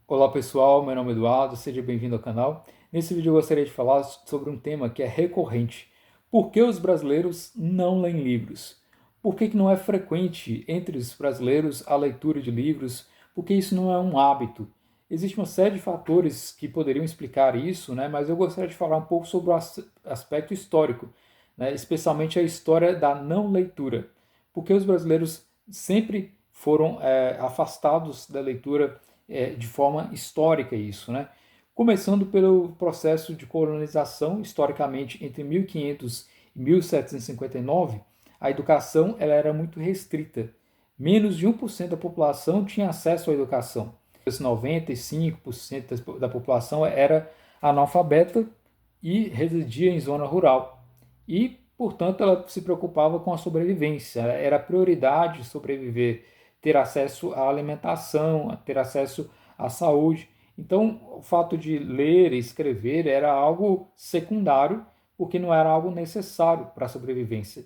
Olá pessoal, meu nome é Eduardo, seja bem-vindo ao canal. Nesse vídeo eu gostaria de falar sobre um tema que é recorrente. Por que os brasileiros não leem livros? Por que não é frequente entre os brasileiros a leitura de livros? Por que isso não é um hábito? Existe uma série de fatores que poderiam explicar isso, né? Mas eu gostaria de falar um pouco sobre o aspecto histórico, né? Especialmente a história da não leitura. Por que os brasileiros sempre foram afastados da leitura de forma histórica isso, né? Começando pelo processo de colonização, historicamente entre 1500 e 1759, a educação ela era muito restrita. Menos de 1% da população tinha acesso à educação. 95% da população era analfabeta e residia em zona rural. E, portanto, ela se preocupava com a sobrevivência. Era prioridade sobreviver, ter acesso à alimentação, ter acesso à saúde. Então, o fato de ler e escrever era algo secundário, porque não era algo necessário para a sobrevivência.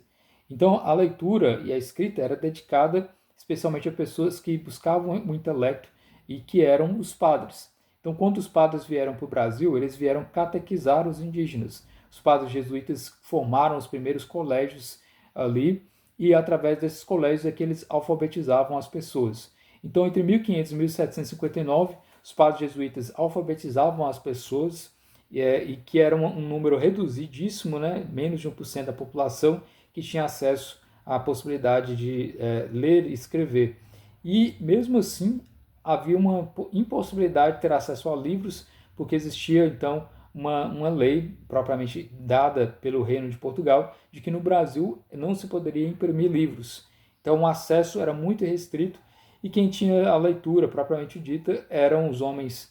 Então, a leitura e a escrita era dedicada especialmente a pessoas que buscavam o intelecto e que eram os padres. Então, quando os padres vieram para o Brasil, eles vieram catequizar os indígenas. Os padres jesuítas formaram os primeiros colégios ali e através desses colégios é que eles alfabetizavam as pessoas. Então, entre 1500 e 1759, os padres jesuítas alfabetizavam as pessoas e que era um número reduzidíssimo, né? Menos de 1% da população que tinha acesso à possibilidade de ler e escrever. E mesmo assim havia uma impossibilidade de ter acesso a livros, porque existia então uma lei propriamente dada pelo Reino de Portugal de que no Brasil não se poderia imprimir livros. Então o acesso era muito restrito e quem tinha a leitura propriamente dita eram os homens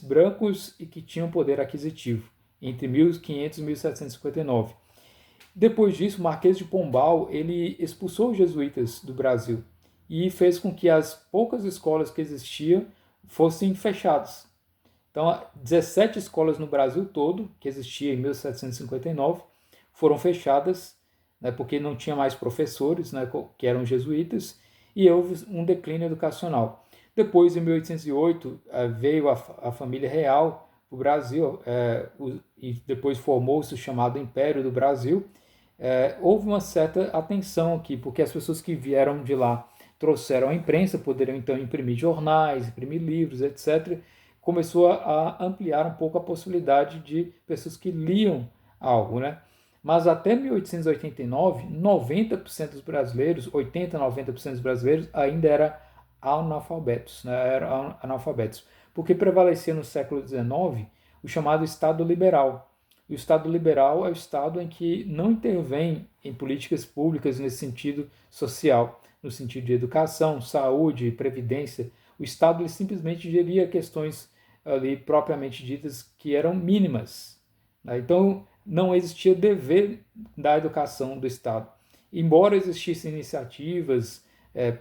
brancos e que tinham poder aquisitivo, entre 1500 e 1759. Depois disso, o Marquês de Pombal ele expulsou os jesuítas do Brasil e fez com que as poucas escolas que existiam fossem fechadas. Então, 17 escolas no Brasil todo, que existia em 1759, foram fechadas, né, porque não tinha mais professores, né, que eram jesuítas, e houve um declínio educacional. Depois, em 1808, veio a família real para o Brasil, e depois formou-se o chamado Império do Brasil. Houve uma certa atenção aqui, porque as pessoas que vieram de lá trouxeram a imprensa, poderiam então imprimir jornais, imprimir livros, etc. Começou a ampliar um pouco a possibilidade de pessoas que liam algo, né? Mas até 1889, 90% dos brasileiros, 80, 90% dos brasileiros ainda eram analfabetos, né? Eram analfabetos, porque prevalecia no século XIX o chamado Estado liberal. E o Estado liberal é o Estado em que não intervém em políticas públicas nesse sentido social, no sentido de educação, saúde, previdência. O Estado ele simplesmente geria questões ali propriamente ditas que eram mínimas, né? Então não existia dever da educação do Estado. Embora existissem iniciativas,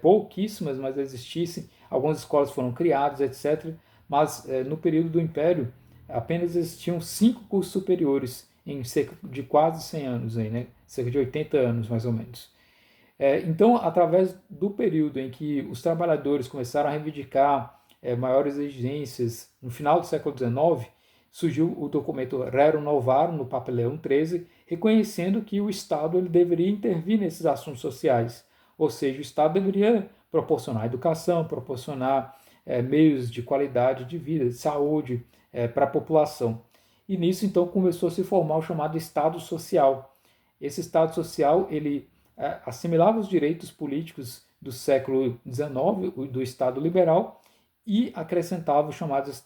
pouquíssimas, mas existissem, algumas escolas foram criadas, etc. Mas no período do Império apenas existiam 5 cursos superiores em cerca de quase 100 anos, aí, né? Cerca de 80 anos mais ou menos. Então, através do período em que os trabalhadores começaram a reivindicar maiores exigências, no final do século XIX, surgiu o documento Rerum Novarum, no Papa Leão XIII, reconhecendo que o Estado ele deveria intervir nesses assuntos sociais, ou seja, o Estado deveria proporcionar educação, proporcionar meios de qualidade de vida, de saúde para a população. E nisso, então, começou a se formar o chamado Estado Social. Esse Estado Social, ele assimilava os direitos políticos do século XIX, do Estado liberal, e acrescentava os chamados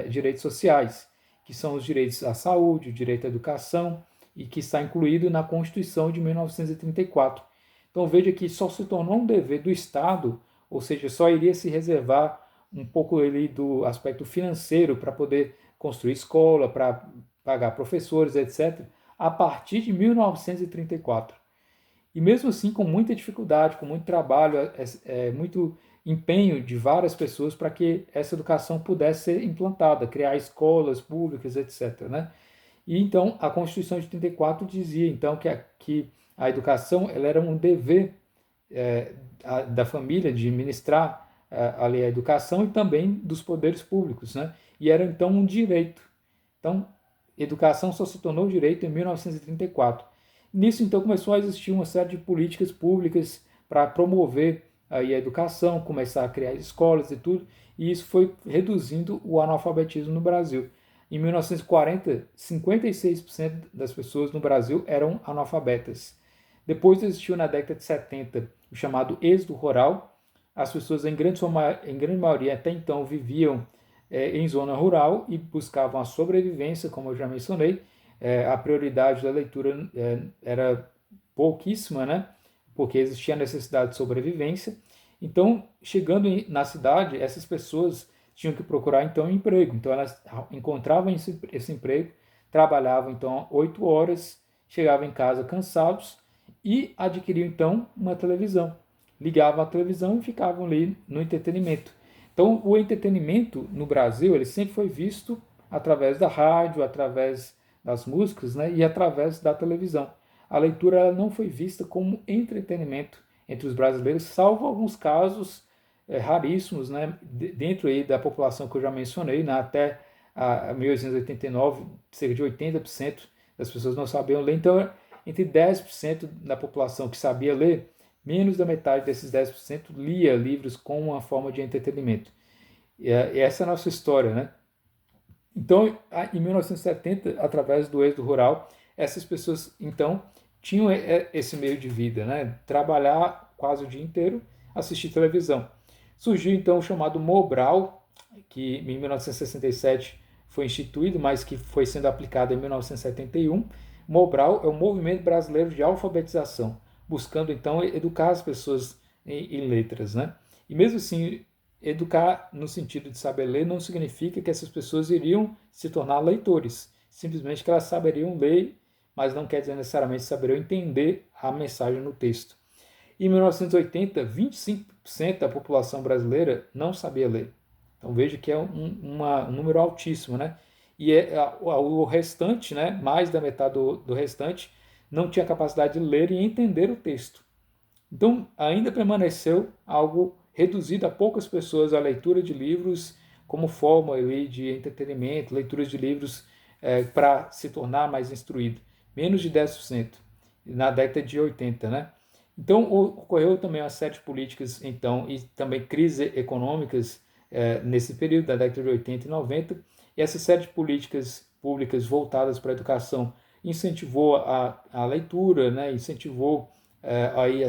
direitos sociais, que são os direitos à saúde, o direito à educação, e que está incluído na Constituição de 1934. Então veja que só se tornou um dever do Estado, ou seja, só iria se reservar um pouco ali do aspecto financeiro para poder construir escola, para pagar professores, etc., a partir de 1934. E mesmo assim, com muita dificuldade, com muito trabalho, muito empenho de várias pessoas para que essa educação pudesse ser implantada, criar escolas públicas, etc., né? E então a Constituição de 34 dizia então que a educação ela era um dever da família de ministrar ali a educação e também dos poderes públicos, né? E era então um direito. Então, educação só se tornou direito em 1934. Nisso, então, começou a existir uma série de políticas públicas para promover aí a educação, começar a criar escolas e tudo, e isso foi reduzindo o analfabetismo no Brasil. Em 1940, 56% das pessoas no Brasil eram analfabetas. Depois existiu na década de 70 o chamado êxodo rural. As pessoas, em grande maioria, até então viviam em zona rural e buscavam a sobrevivência, como eu já mencionei. A prioridade da leitura era pouquíssima, né? Porque existia a necessidade de sobrevivência. Então, chegando na cidade, essas pessoas tinham que procurar então um emprego. Então, elas encontravam esse emprego, trabalhavam então 8 horas, chegavam em casa cansados e adquiriam então uma televisão. Ligavam a televisão e ficavam ali no entretenimento. Então, o entretenimento no Brasil, ele sempre foi visto através da rádio, através das músicas, né, e através da televisão. A leitura ela não foi vista como entretenimento entre os brasileiros, salvo alguns casos raríssimos, né, dentro aí da população que eu já mencionei, né, até 1889, cerca de 80% das pessoas não sabiam ler. Então, entre 10% da população que sabia ler, menos da metade desses 10% lia livros como uma forma de entretenimento. E essa é a nossa história, né? Então, em 1970, através do êxodo rural, essas pessoas, então, tinham esse meio de vida, né? Trabalhar quase o dia inteiro, assistir televisão. Surgiu, então, o chamado Mobral, que em 1967 foi instituído, mas que foi sendo aplicado em 1971. Mobral é o Movimento Brasileiro de Alfabetização, buscando, então, educar as pessoas em letras, né? E mesmo assim, educar no sentido de saber ler não significa que essas pessoas iriam se tornar leitores. Simplesmente que elas saberiam ler, mas não quer dizer necessariamente saberiam entender a mensagem no texto. Em 1980, 25% da população brasileira não sabia ler. Então veja que é um número altíssimo, né? E o restante, né, mais da metade do restante, não tinha capacidade de ler e entender o texto. Então, ainda permaneceu algo reduzido a poucas pessoas a leitura de livros como forma ali, de entretenimento, leituras de livros para se tornar mais instruído. Menos de 10% na década de 80, né? Então, ocorreu também uma série de políticas, então, e também crises econômicas nesse período da década de 80 e 90. E essa série de políticas públicas voltadas para a educação incentivou a leitura, né? Incentivou aí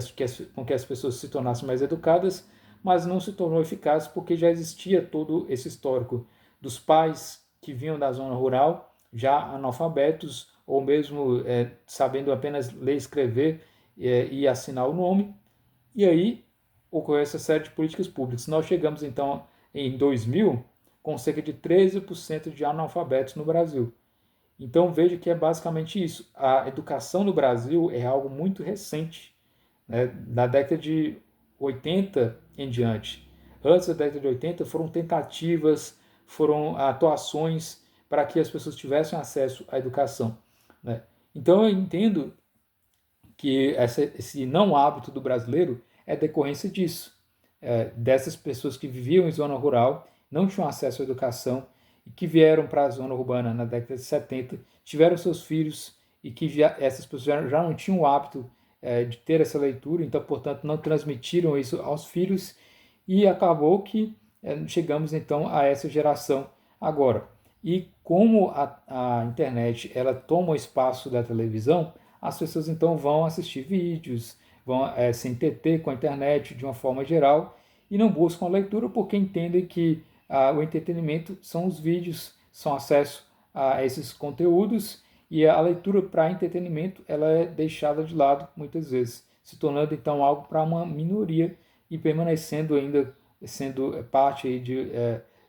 com que as pessoas se tornassem mais educadas, mas não se tornou eficaz porque já existia todo esse histórico dos pais que vinham da zona rural, já analfabetos, ou mesmo sabendo apenas ler e escrever e assinar o nome, e aí ocorreu essa série de políticas públicas. Nós chegamos então em 2000 com cerca de 13% de analfabetos no Brasil. Então veja que é basicamente isso. A educação no Brasil é algo muito recente, né? Da década de 80 em diante. Antes da década de 80 foram tentativas, foram atuações para que as pessoas tivessem acesso à educação, né? Então eu entendo que esse não hábito do brasileiro é decorrência disso, dessas pessoas que viviam em zona rural, não tinham acesso à educação e que vieram para a zona urbana na década de 70, tiveram seus filhos e que essas pessoas já não tinham o hábito de ter essa leitura, então, portanto, não transmitiram isso aos filhos e acabou que chegamos então a essa geração agora. E como a internet ela toma o espaço da televisão, as pessoas então vão assistir vídeos, vão se entreter com a internet de uma forma geral e não buscam a leitura porque entendem que o entretenimento são os vídeos, são acesso a esses conteúdos e a leitura para entretenimento ela é deixada de lado muitas vezes, se tornando então algo para uma minoria e permanecendo ainda sendo parte aí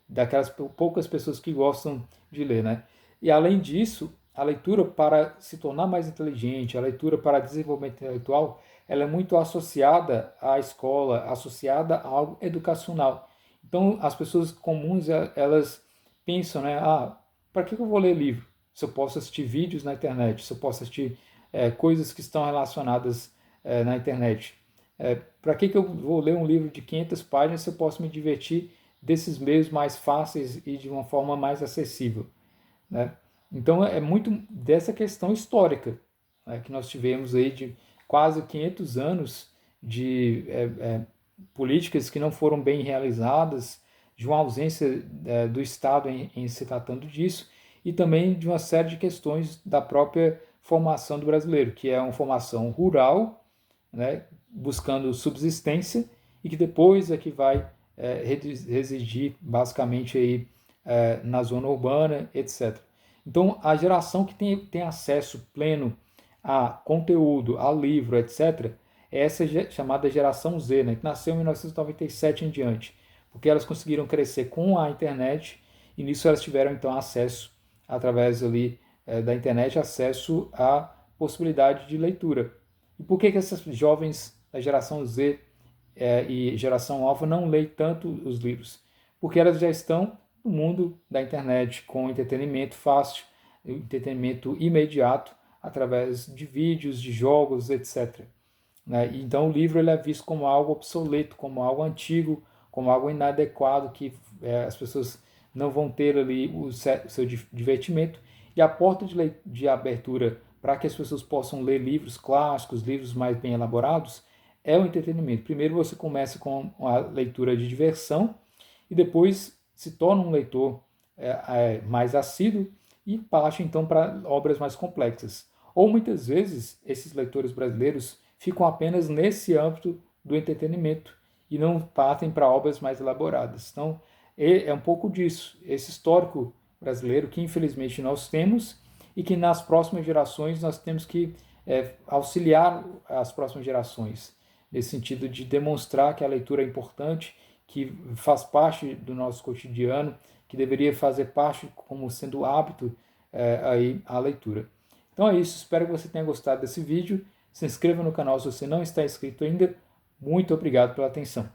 daquelas poucas pessoas que gostam de ler, né? E além disso, a leitura para se tornar mais inteligente, a leitura para desenvolvimento intelectual, ela é muito associada à escola, associada a algo educacional. Então, as pessoas comuns, elas pensam, né, para que eu vou ler livro? Se eu posso assistir vídeos na internet, se eu posso assistir coisas que estão relacionadas na internet. Para que eu vou ler um livro de 500 páginas se eu posso me divertir desses meios mais fáceis e de uma forma mais acessível, né? Então é muito dessa questão histórica, né, que nós tivemos aí de quase 500 anos de políticas que não foram bem realizadas, de uma ausência do Estado em se tratando disso, e também de uma série de questões da própria formação do brasileiro, que é uma formação rural, né, buscando subsistência, e que depois é que vai residir basicamente aí, na zona urbana, etc. Então, a geração que tem acesso pleno a conteúdo, a livro, etc., é essa chamada geração Z, né, que nasceu em 1997 em diante, porque elas conseguiram crescer com a internet e nisso elas tiveram então acesso, através ali da internet, acesso à possibilidade de leitura. E por que essas jovens da geração Z e geração alfa não leem tanto os livros? Porque elas já estão no mundo da internet, com entretenimento fácil, entretenimento imediato, através de vídeos, de jogos, etc. Né? Então o livro ele é visto como algo obsoleto, como algo antigo, como algo inadequado, que as pessoas não vão ter ali o seu divertimento. E a porta de abertura para que as pessoas possam ler livros clássicos, livros mais bem elaborados, é o entretenimento. Primeiro você começa com a leitura de diversão e depois se torna um leitor mais assíduo e parte então para obras mais complexas. Ou muitas vezes esses leitores brasileiros ficam apenas nesse âmbito do entretenimento e não partem para obras mais elaboradas. Então é um pouco disso, esse histórico brasileiro que infelizmente nós temos e que nas próximas gerações nós temos que auxiliar as próximas gerações, nesse sentido de demonstrar que a leitura é importante, que faz parte do nosso cotidiano, que deveria fazer parte como sendo hábito aí a leitura. Então é isso, espero que você tenha gostado desse vídeo. Se inscreva no canal se você não está inscrito ainda. Muito obrigado pela atenção.